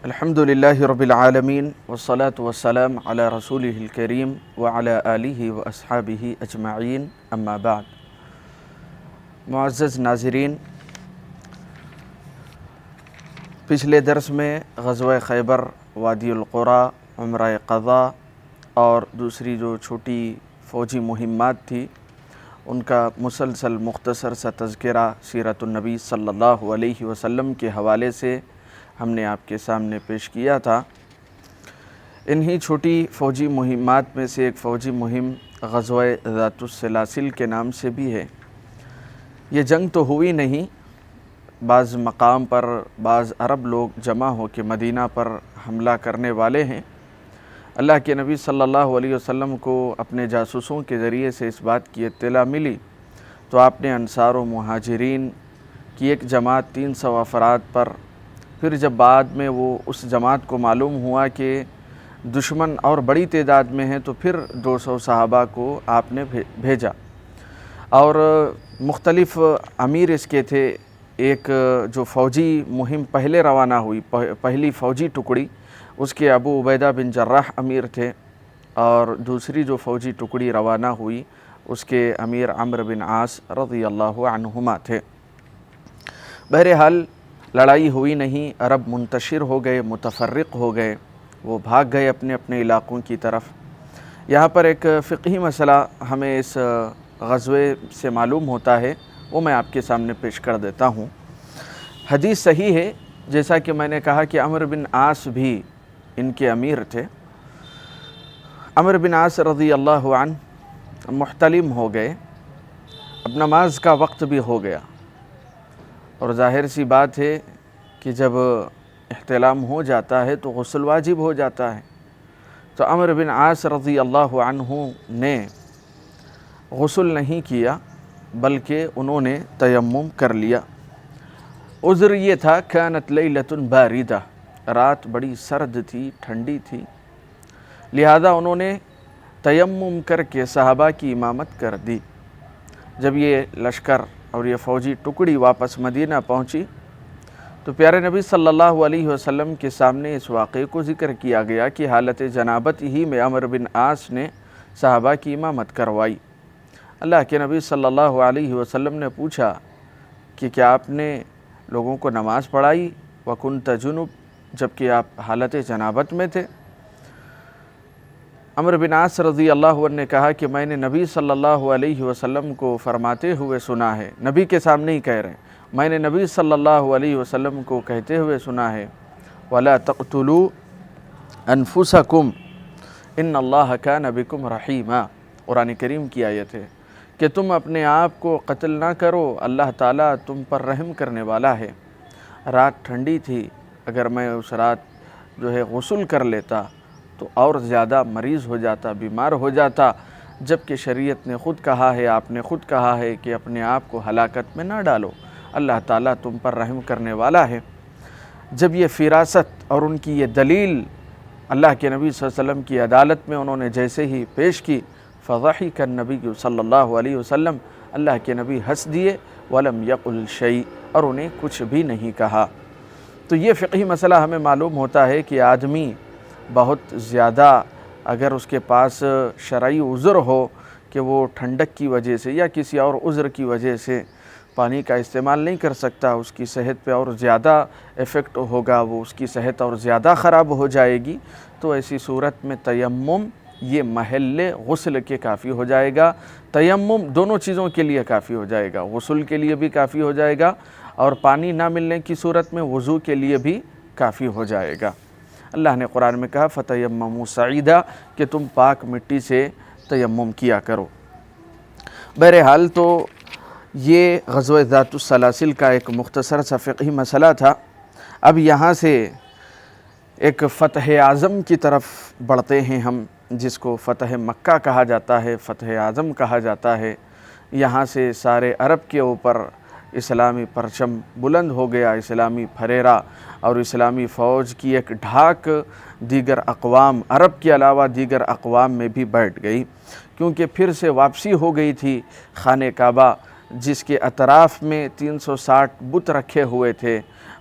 الحمدللہ رب العالمین والصلاة والسلام علی رسولہ الکریم وعلی آلہ واصحابہ اجمعین اما بعد۔ معزز ناظرین، پچھلے درس میں غزوہ خیبر، وادی القریٰ، عمرہ قضا اور دوسری جو چھوٹی فوجی مہمات تھی ان کا مسلسل مختصر سا تذکرہ سیرت النبی صلی اللہ علیہ وسلم کے حوالے سے ہم نے آپ کے سامنے پیش کیا تھا۔ انہی چھوٹی فوجی مہمات میں سے ایک فوجی مہم غزوہ ذات السلاسل کے نام سے بھی ہے۔ یہ جنگ تو ہوئی نہیں، بعض مقام پر بعض عرب لوگ جمع ہو کے مدینہ پر حملہ کرنے والے ہیں۔ اللہ کے نبی صلی اللہ علیہ وسلم کو اپنے جاسوسوں کے ذریعے سے اس بات کی اطلاع ملی تو آپ نے انصار و مہاجرین کی ایک جماعت 300 افراد پر، پھر جب بعد میں وہ اس جماعت کو معلوم ہوا کہ دشمن اور بڑی تعداد میں ہیں تو پھر 200 صحابہ کو آپ نے بھیجا، اور مختلف امیر اس کے تھے۔ ایک جو فوجی مہم پہلے روانہ ہوئی، پہلی فوجی ٹکڑی، اس کے ابو عبیدہ بن جراح امیر تھے، اور دوسری جو فوجی ٹکڑی روانہ ہوئی اس کے امیر عمرو بن عاص رضی اللہ عنہما تھے۔ بہرحال لڑائی ہوئی نہیں، عرب منتشر ہو گئے، متفرق ہو گئے، وہ بھاگ گئے اپنے اپنے علاقوں کی طرف۔ یہاں پر ایک فقہی مسئلہ ہمیں اس غزوے سے معلوم ہوتا ہے، وہ میں آپ کے سامنے پیش کر دیتا ہوں۔ حدیث صحیح ہے، جیسا کہ میں نے کہا کہ عمرو بن عاص بھی ان کے امیر تھے۔ عمرو بن عاص رضی اللہ عنہ محتلم ہو گئے، اب نماز کا وقت بھی ہو گیا، اور ظاہر سی بات ہے کہ جب احتلام ہو جاتا ہے تو غسل واجب ہو جاتا ہے۔ تو عمرو بن عاص رضی اللہ عنہ نے غسل نہیں کیا بلکہ انہوں نے تیمم کر لیا۔ عذر یہ تھا کانت لیلۃ باردہ، رات بڑی سرد تھی، ٹھنڈی تھی، لہذا انہوں نے تیمم کر کے صحابہ کی امامت کر دی۔ جب یہ لشکر اور یہ فوجی ٹکڑی واپس مدینہ پہنچی تو پیارے نبی صلی اللہ علیہ وسلم کے سامنے اس واقعے کو ذکر کیا گیا کہ حالت جنابت ہی میں عمرو بن عاص نے صحابہ کی امامت کروائی۔ اللہ کے نبی صلی اللہ علیہ وسلم نے پوچھا کہ کیا آپ نے لوگوں کو نماز پڑھائی وَكُنْتَ جُنُب، جبکہ آپ حالت جنابت میں تھے؟ عمرو بن عاص رضی اللہ عنہ نے کہا کہ میں نے نبی صلی اللہ علیہ وسلم کو فرماتے ہوئے سنا ہے، نبی کے سامنے ہی کہہ رہے ہیں، میں نے نبی صلی اللہ علیہ وسلم کو کہتے ہوئے سنا ہے وَلَا تَقْتُلُوا أَنفُسَكُمْ إِنَّ اللَّهَ كَانَ بِكُمْ رَحِيمًا۔ قرآن کریم کی آیت ہے کہ تم اپنے آپ کو قتل نہ کرو، اللہ تعالیٰ تم پر رحم کرنے والا ہے۔ رات ٹھنڈی تھی، اگر میں اس رات جو ہے غسل کر لیتا تو اور زیادہ مریض ہو جاتا، بیمار ہو جاتا، جبکہ شریعت نے خود کہا ہے، آپ نے خود کہا ہے کہ اپنے آپ کو ہلاکت میں نہ ڈالو، اللہ تعالیٰ تم پر رحم کرنے والا ہے۔ جب یہ فراست اور ان کی یہ دلیل اللہ کے نبی صلی اللہ علیہ وسلم کی عدالت میں انہوں نے جیسے ہی پیش کی، فضحک النبی صلی اللہ علیہ وسلم، اللہ کے نبی ہنس دیے، ولم یقل شیء، اور انہیں کچھ بھی نہیں کہا۔ تو یہ فقہی مسئلہ ہمیں معلوم ہوتا ہے کہ آدمی بہت زیادہ اگر اس کے پاس شرعی عذر ہو کہ وہ ٹھنڈک کی وجہ سے یا کسی اور عذر کی وجہ سے پانی کا استعمال نہیں کر سکتا، اس کی صحت پہ اور زیادہ ایفیکٹ ہوگا، وہ اس کی صحت اور زیادہ خراب ہو جائے گی، تو ایسی صورت میں تیمم یہ محل غسل کے کافی ہو جائے گا۔ تیمم دونوں چیزوں کے لیے کافی ہو جائے گا، غسل کے لیے بھی کافی ہو جائے گا، اور پانی نہ ملنے کی صورت میں وضو کے لیے بھی کافی ہو جائے گا۔ اللہ نے قرآن میں کہا فَتَيَمَّمُوا صَعِيدًا، کہ تم پاک مٹی سے تیمم کیا کرو۔ بہرحال تو یہ غزوہ ذات السلاسل کا ایک مختصر سا فقہی مسئلہ تھا۔ اب یہاں سے ایک فتح اعظم کی طرف بڑھتے ہیں ہم، جس کو فتح مکہ کہا جاتا ہے، فتح اعظم کہا جاتا ہے۔ یہاں سے سارے عرب کے اوپر اسلامی پرچم بلند ہو گیا، اسلامی پھریرا اور اسلامی فوج کی ایک ڈھاک دیگر اقوام، عرب کے علاوہ دیگر اقوام میں بھی بیٹھ گئی، کیونکہ پھر سے واپسی ہو گئی تھی خانہ کعبہ، جس کے اطراف میں 360 بت رکھے ہوئے تھے،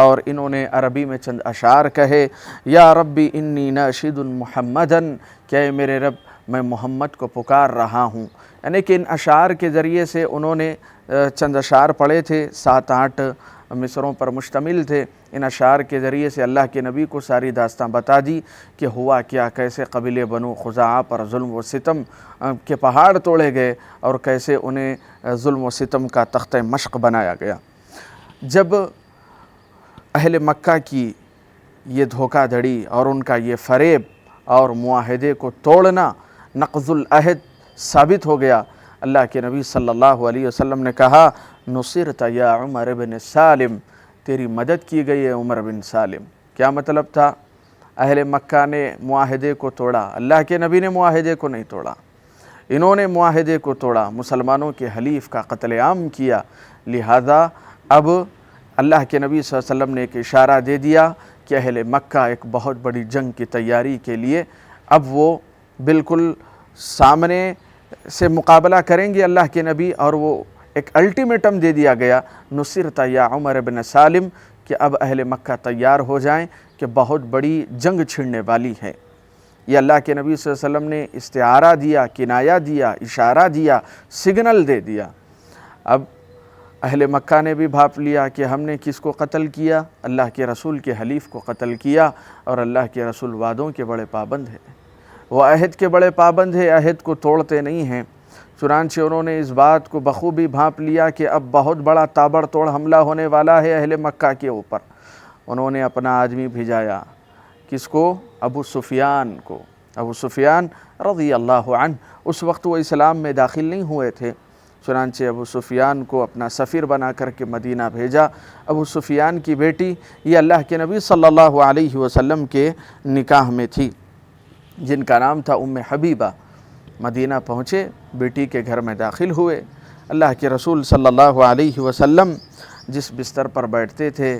اور انہوں نے عربی میں چند اشعار کہے، یا ربی انی ناشد محمدن، کہ اے میرے رب میں محمد کو پکار رہا ہوں۔ یعنی کہ ان اشعار کے ذریعے سے انہوں نے چند اشعار پڑھے تھے، 7-8 مصروں پر مشتمل تھے۔ ان اشعار کے ذریعے سے اللہ کے نبی کو ساری داستان بتا دی کہ ہوا کیا، کیسے قبیلے بنو خزاعہ پر ظلم و ستم کے پہاڑ توڑے گئے اور کیسے انہیں ظلم و ستم کا تختہ مشق بنایا گیا۔ جب اہل مکہ کی یہ دھوکہ دھڑی اور ان کا یہ فریب اور معاہدے کو توڑنا نقض العہد ثابت ہو گیا، اللہ کے نبی صلی اللہ علیہ وسلم نے کہا، نصرت یا عمر بن سالم، تیری مدد کی گئی ہے عمر بن سالم۔ کیا مطلب تھا؟ اہل مکہ نے معاہدے کو توڑا، اللہ کے نبی نے معاہدے کو نہیں توڑا، انہوں نے معاہدے کو توڑا، مسلمانوں کے حلیف کا قتل عام کیا۔ لہذا اب اللہ کے نبی صلی اللہ علیہ وسلم نے ایک اشارہ دے دیا کہ اہل مکہ ایک بہت بڑی جنگ کی تیاری کے لیے اب وہ بالکل سامنے سے مقابلہ کریں گے اللہ کے نبی، اور وہ ایک الٹیمیٹم دے دیا گیا، نصرت یا عمر بن سالم، کہ اب اہل مکہ تیار ہو جائیں کہ بہت بڑی جنگ چھڑنے والی ہے۔ یہ اللہ کے نبی صلی اللہ علیہ وسلم نے استعارہ دیا، کنایہ دیا، اشارہ دیا، سگنل دے دیا۔ اب اہل مکہ نے بھی بھاپ لیا کہ ہم نے کس کو قتل کیا؟ اللہ کے رسول کے حلیف کو قتل کیا، اور اللہ کے رسول وعدوں کے بڑے پابند ہیں، وہ عہد کے بڑے پابند ہیں، عہد کو توڑتے نہیں ہیں۔ چنانچہ انہوں نے اس بات کو بخوبی بھانپ لیا کہ اب بہت بڑا تابڑ توڑ حملہ ہونے والا ہے اہل مکہ کے اوپر۔ انہوں نے اپنا آدمی بھیجایا، کس کو؟ ابو سفیان کو۔ ابو سفیان رضی اللہ عنہ، اس وقت وہ اسلام میں داخل نہیں ہوئے تھے، چنانچہ ابو سفیان کو اپنا سفیر بنا کر کے مدینہ بھیجا۔ ابو سفیان کی بیٹی یہ اللہ کے نبی صلی اللہ علیہ وسلم کے نکاح میں تھی، جن کا نام تھا ام حبیبہ۔ مدینہ پہنچے، بیٹی کے گھر میں داخل ہوئے۔ اللہ کے رسول صلی اللہ علیہ وسلم جس بستر پر بیٹھتے تھے،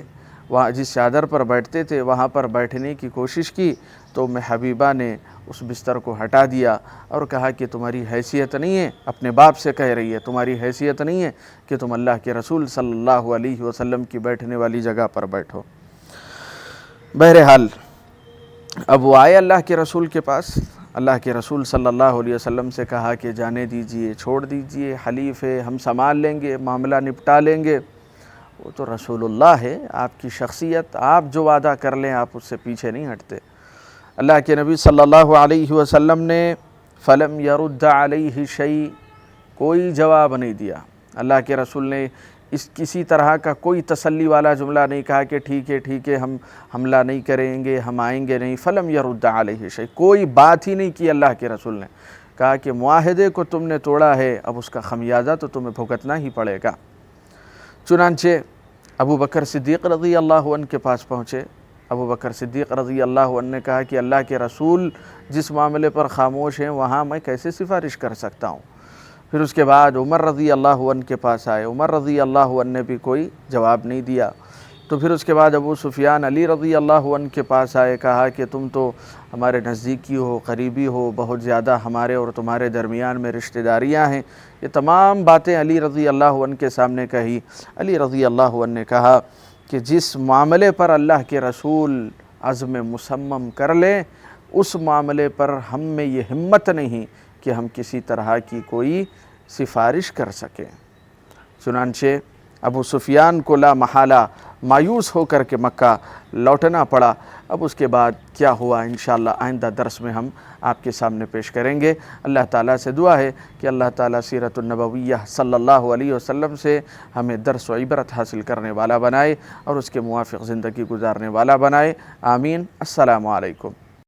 وہاں جس چادر پر بیٹھتے تھے، وہاں پر بیٹھنے کی کوشش کی تو ام حبیبہ نے اس بستر کو ہٹا دیا اور کہا کہ تمہاری حیثیت نہیں ہے، اپنے باپ سے کہہ رہی ہے، تمہاری حیثیت نہیں ہے کہ تم اللہ کے رسول صلی اللہ علیہ وسلم کی بیٹھنے والی جگہ پر بیٹھو۔ بہرحال اب وہ آئے اللہ کے رسول کے پاس، اللہ کے رسول صلی اللہ علیہ وسلم سے کہا کہ جانے دیجئے، چھوڑ دیجئے، حلیف ہے، ہم سنبھال لیں گے، معاملہ نپٹا لیں گے۔ وہ تو رسول اللہ ہے، آپ کی شخصیت، آپ جو وعدہ کر لیں آپ اس سے پیچھے نہیں ہٹتے۔ اللہ کے نبی صلی اللہ علیہ وسلم نے فلم یرد علیہ شیء، کوئی جواب نہیں دیا۔ اللہ کے رسول نے کسی طرح کا کوئی تسلی والا جملہ نہیں کہا کہ ٹھیک ہے ہم حملہ نہیں کریں گے، ہم آئیں گے نہیں۔ فلم یرد علیہ شیء، کوئی بات ہی نہیں کی اللہ کے رسول نے۔ کہا کہ معاہدے کو تم نے توڑا ہے، اب اس کا خمیازہ تو تمہیں بھگتنا ہی پڑے گا۔ چنانچہ ابو بکر صدیق رضی اللہ عنہ کے پاس پہنچے۔ ابو بکر صدیق رضی اللہ عنہ نے کہا کہ اللہ کے رسول جس معاملے پر خاموش ہیں وہاں میں کیسے سفارش کر سکتا ہوں۔ پھر اس کے بعد عمر رضی اللہ عنہ کے پاس آئے، عمر رضی اللہ عنہ نے بھی کوئی جواب نہیں دیا۔ تو پھر اس کے بعد ابو سفیان علی رضی اللہ عنہ کے پاس آئے، کہا کہ تم تو ہمارے نزدیکی ہو، قریبی ہو، بہت زیادہ ہمارے اور تمہارے درمیان میں رشتہ داریاں ہیں۔ یہ تمام باتیں علی رضی اللہ عنہ کے سامنے کہی۔ علی رضی اللہ عنہ نے کہا کہ جس معاملے پر اللہ کے رسول عزم مصمم کر لیں، اس معاملے پر ہم میں یہ ہمت نہیں کہ ہم کسی طرح کی کوئی سفارش کر سکیں۔ چنانچہ ابو سفیان کو لا محالہ مایوس ہو کر کے مکہ لوٹنا پڑا۔ اب اس کے بعد کیا ہوا انشاءاللہ آئندہ درس میں ہم آپ کے سامنے پیش کریں گے۔ اللہ تعالیٰ سے دعا ہے کہ اللہ تعالیٰ سیرت النبویہ صلی اللہ علیہ وسلم سے ہمیں درس و عبرت حاصل کرنے والا بنائے اور اس کے موافق زندگی گزارنے والا بنائے۔ آمین۔ السلام علیکم۔